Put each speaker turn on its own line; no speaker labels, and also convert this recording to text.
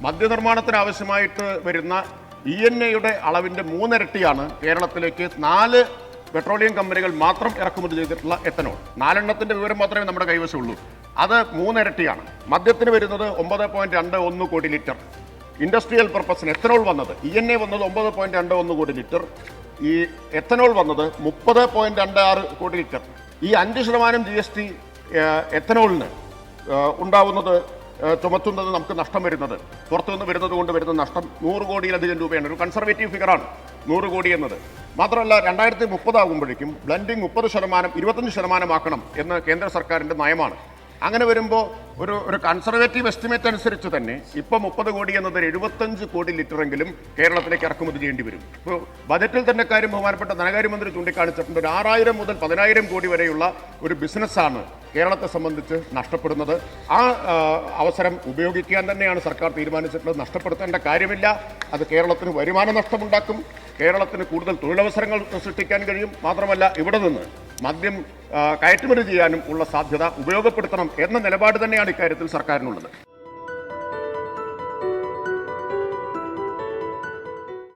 മദ്യനിർമ്മാണത്തിന് ആവശ്യമായിട്ട് വരുന്ന ENA അളവിൻ്റെ 3 ഇരട്ടിയാണ് കേരളത്തിലേക്ക് 4 പെട്രോളിയം കമ്പനികൾ മാത്രം ഇറക്കുമതി ചെയ്തിട്ടുള്ള എത്തനോൾ. 4 വിവരം മാത്രമേ നമ്മുടെ കൈവശമുള്ളൂ. അത് 3 ഇരട്ടിയാണ്. മദ്യത്തിന് വരുന്നത് 9.21 കോടി ലിറ്റർ. ഇൻഡസ്ട്രിയൽ പർപ്പസിന് എത്തനോൾ വന്നത് ENA വന്നത് 9.21 കോടി ലിറ്റർ. ഈ എത്തനോൾ വന്നത് 30.26 കോടി ലിറ്റർ. ഈ 5% GST എത്തനോളിന് ഉണ്ടാവുന്നത് ചുമത്തുന്നത് നമുക്ക് നഷ്ടം വരുന്നത് പുറത്തുനിന്ന് വരുന്നത് കൊണ്ട് വരുന്ന നഷ്ടം 100 കോടിയിലധികം രൂപയാണ്. ഒരു കൺസർവേറ്റീവ് ഫിഗറാണ് 100 കോടി എന്നത്. മാത്രമല്ല 2030 ആകുമ്പോഴേക്കും ബ്ലെൻഡിങ് 30%, 25% ആക്കണം എന്ന് കേന്ദ്ര സർക്കാരിൻ്റെ നയമാണ്. അങ്ങനെ വരുമ്പോൾ ഒരു കൺസർവേറ്റീവ് എസ്റ്റിമേറ്റ് അനുസരിച്ച് തന്നെ ഇപ്പോൾ 30 കോടി എന്നത് 75 കോടി ലിറ്ററെങ്കിലും കേരളത്തിലേക്ക് ഇറക്കുമതി ചെയ്യേണ്ടി വരും. ഇപ്പോൾ ബജറ്റിൽ തന്നെ കാര്യം ബഹുമാനപ്പെട്ട ധനകാര്യമന്ത്രി ചൂണ്ടിക്കാണിച്ചിട്ടുണ്ട്. ഒരു 6000 മുതൽ 10000 കോടി വരെയുള്ള ഒരു ബിസിനസ്സാണ് കേരളത്തെ സംബന്ധിച്ച് നഷ്ടപ്പെടുന്നത്. ആ അവസരം ഉപയോഗിക്കാൻ തന്നെയാണ് സർക്കാർ തീരുമാനിച്ചിട്ടുള്ളത്. നഷ്ടപ്പെടുത്തേണ്ട കാര്യമില്ല. അത് കേരളത്തിന് വരുമാന നഷ്ടമുണ്ടാക്കും, കേരളത്തിന് കൂടുതൽ തൊഴിലവസരങ്ങൾ സൃഷ്ടിക്കാൻ കഴിയും. മാത്രമല്ല ഇവിടെ നിന്ന് മദ്യം കയറ്റുമതി ചെയ്യാനും ഉള്ള സാധ്യത ഉപയോഗപ്പെടുത്തണം എന്ന നിലപാട് തന്നെയാണ് ഇക്കാര്യത്തിൽ സർക്കാരിനുള്ളത്.